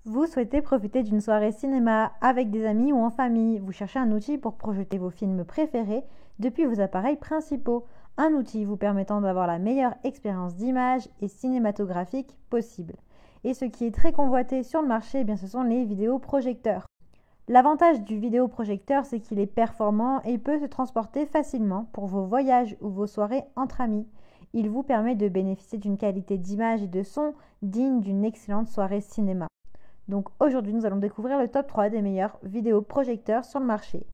Vous souhaitez profiter d'une soirée cinéma avec des amis ou en famille. Vous cherchez un outil pour projeter vos films préférés depuis vos appareils principaux. Un outil vous permettant d'avoir la meilleure expérience d'image et cinématographique possible. Et ce qui est très convoité sur le marché, eh bien, ce sont les vidéoprojecteurs. L'avantage du vidéoprojecteur, c'est qu'il est performant et peut se transporter facilement pour vos voyages ou vos soirées entre amis. Il vous permet de bénéficier d'une qualité d'image et de son digne d'une excellente soirée cinéma. Donc aujourd'hui, nous allons découvrir le top 3 des meilleurs vidéoprojecteurs sur le marché.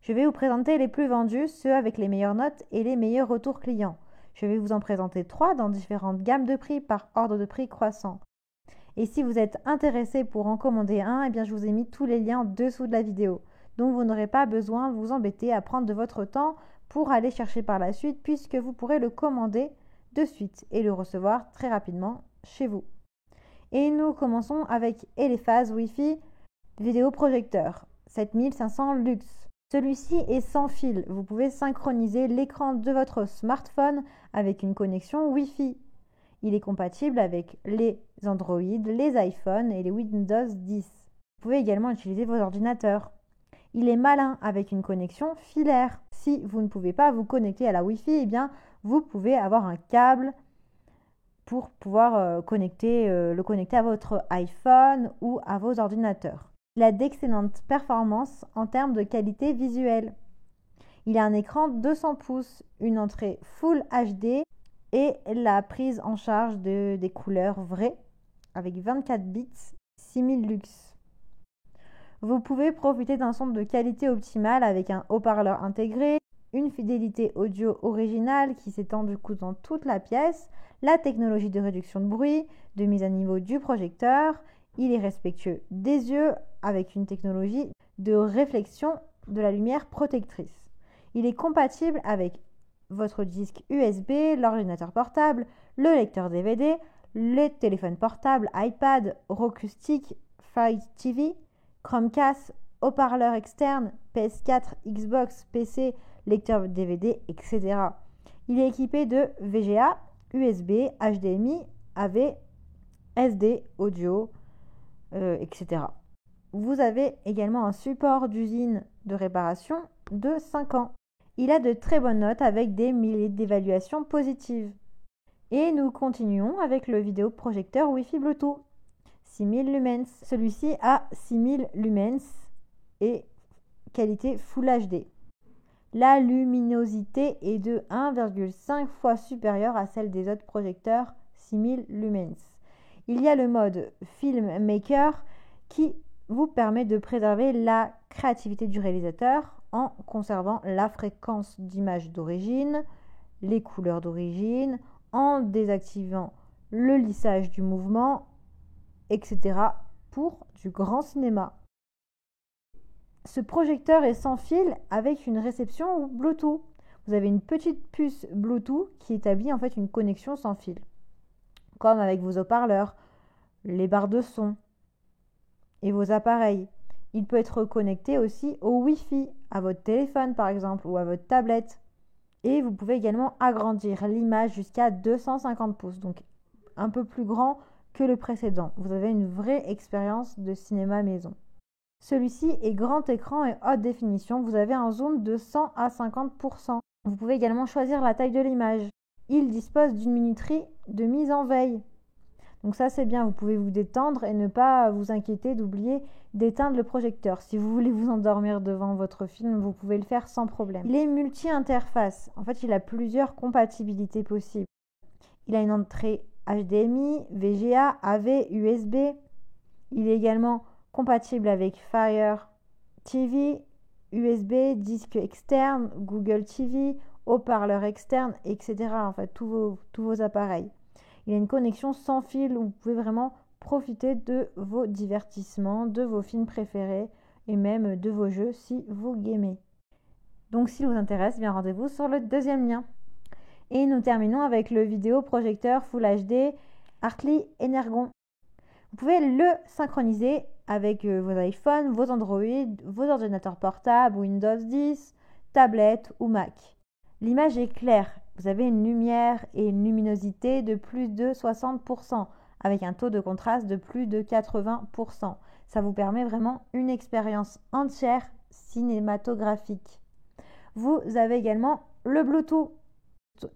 Je vais vous présenter les plus vendus, ceux avec les meilleures notes et les meilleurs retours clients. Je vais vous en présenter 3 dans différentes gammes de prix par ordre de prix croissant. Et si vous êtes intéressé pour en commander un, eh bien je vous ai mis tous les liens en dessous de la vidéo. Donc vous n'aurez pas besoin de vous embêter à prendre de votre temps pour aller chercher par la suite, puisque vous pourrez le commander de suite et le recevoir très rapidement chez vous. Et nous commençons avec Elephaz Wi-Fi vidéoprojecteur 7500 Lux. Celui-ci est sans fil. Vous pouvez synchroniser l'écran de votre smartphone avec une connexion Wi-Fi. Il est compatible avec les Android, les iPhones et les Windows 10. Vous pouvez également utiliser vos ordinateurs. Il est malin avec une connexion filaire. Si vous ne pouvez pas vous connecter à la Wi-Fi, eh bien, vous pouvez avoir un câble pour pouvoir le connecter à votre iPhone ou à vos ordinateurs. Il a d'excellentes performances en termes de qualité visuelle. Il a un écran 200 pouces, une entrée Full HD et la prise en charge des couleurs vraies avec 24 bits 6000 lux. Vous pouvez profiter d'un son de qualité optimale avec un haut-parleur intégré, une fidélité audio originale qui s'étend du coup dans toute la pièce, la technologie de réduction de bruit, de mise à niveau du projecteur. Il est respectueux des yeux avec une technologie de réflexion de la lumière protectrice. Il est compatible avec votre disque USB, l'ordinateur portable, le lecteur DVD, le téléphone portable, iPad, Roku Stick, Fire TV, Chromecast, haut-parleur externe, PS4, Xbox, PC, lecteur DVD, etc. Il est équipé de VGA, USB, HDMI, AV, SD, audio, etc. Vous avez également un support d'usine de réparation de 5 ans. Il a de très bonnes notes avec des milliers d'évaluations positives. Et nous continuons avec le vidéoprojecteur Wi-Fi Bluetooth 6000 lumens. Celui-ci a 6000 lumens et qualité Full HD. La luminosité est de 1,5 fois supérieure à celle des autres projecteurs 6000 lumens. Il y a le mode Filmmaker qui vous permet de préserver la créativité du réalisateur en conservant la fréquence d'image d'origine, les couleurs d'origine, en désactivant le lissage du mouvement, etc. pour du grand cinéma. Ce projecteur est sans fil avec une réception Bluetooth. Vous avez une petite puce Bluetooth qui établit en fait une connexion sans fil, comme avec vos haut-parleurs, les barres de son et vos appareils. Il peut être connecté aussi au Wi-Fi, à votre téléphone par exemple ou à votre tablette. Et vous pouvez également agrandir l'image jusqu'à 250 pouces, donc un peu plus grand que le précédent. Vous avez une vraie expérience de cinéma maison. Celui-ci est grand écran et haute définition. Vous avez un zoom de 100 à 50%. Vous pouvez également choisir la taille de l'image. Il dispose d'une minuterie de mise en veille. Donc ça c'est bien, vous pouvez vous détendre et ne pas vous inquiéter d'oublier d'éteindre le projecteur. Si vous voulez vous endormir devant votre film, vous pouvez le faire sans problème. Il est multi-interface. En fait, il a plusieurs compatibilités possibles. Il a une entrée HDMI, VGA, AV, USB. Il est également compatible avec Fire TV, USB, disque externe, Google TV, haut-parleur externe, etc. En fait, tous vos appareils. Il a une connexion sans fil où vous pouvez vraiment profiter de vos divertissements, de vos films préférés et même de vos jeux si vous gamez. Donc s'il vous intéresse, bien rendez-vous sur le deuxième lien. Et nous terminons avec le vidéoprojecteur Full HD Hartley Energon. Vous pouvez le synchroniser avec vos iPhones, vos Android, vos ordinateurs portables, Windows 10, tablettes ou Mac. L'image est claire. Vous avez une lumière et une luminosité de plus de 60% avec un taux de contraste de plus de 80%. Ça vous permet vraiment une expérience entière cinématographique. Vous avez également le Bluetooth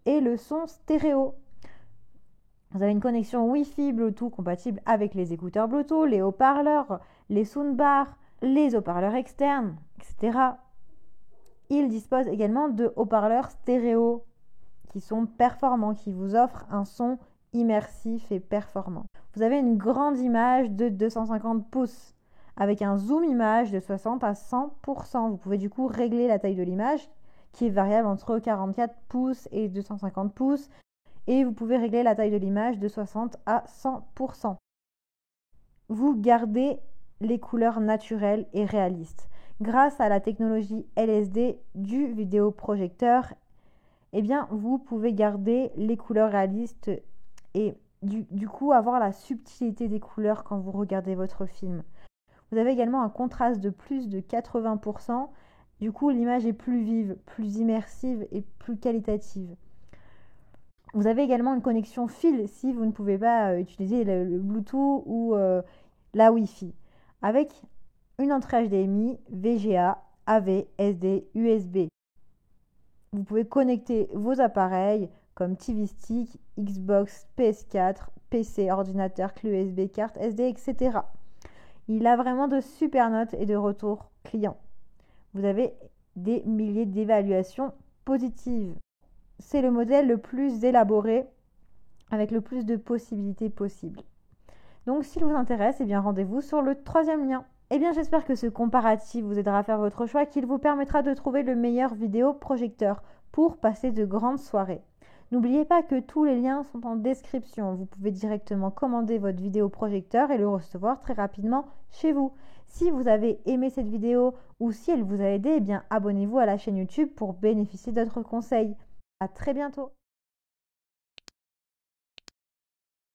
et le son stéréo. Vous avez une connexion Wi-Fi Bluetooth compatible avec les écouteurs Bluetooth, les haut-parleurs, les soundbars, les haut-parleurs externes, etc. Il dispose également de haut-parleurs stéréo qui sont performants, qui vous offrent un son immersif et performant. Vous avez une grande image de 250 pouces avec un zoom image de 60 à 100%. Vous pouvez du coup régler la taille de l'image qui est variable entre 44 pouces et 250 pouces. Et vous pouvez régler la taille de l'image de 60 à 100%. Vous gardez les couleurs naturelles et réalistes. Grâce à la technologie LSD du vidéoprojecteur, eh bien, vous pouvez garder les couleurs réalistes et du coup avoir la subtilité des couleurs quand vous regardez votre film. Vous avez également un contraste de plus de 80%. Du coup, l'image est plus vive, plus immersive et plus qualitative. Vous avez également une connexion fil si vous ne pouvez pas utiliser le Bluetooth ou la Wi-Fi. Avec une entrée HDMI, VGA, AV, SD, USB. Vous pouvez connecter vos appareils comme TV Stick, Xbox, PS4, PC, ordinateur, clé USB, carte SD, etc. Il a vraiment de super notes et de retours clients. Vous avez des milliers d'évaluations positives. C'est le modèle le plus élaboré avec le plus de possibilités possibles. Donc s'il vous intéresse, eh bien rendez-vous sur le 3e lien. Eh bien j'espère que ce comparatif vous aidera à faire votre choix et qu'il vous permettra de trouver le meilleur vidéoprojecteur pour passer de grandes soirées. N'oubliez pas que tous les liens sont en description. Vous pouvez directement commander votre vidéoprojecteur et le recevoir très rapidement chez vous. Si vous avez aimé cette vidéo ou si elle vous a aidé, eh bien abonnez-vous à la chaîne YouTube pour bénéficier d'autres conseils. À très bientôt.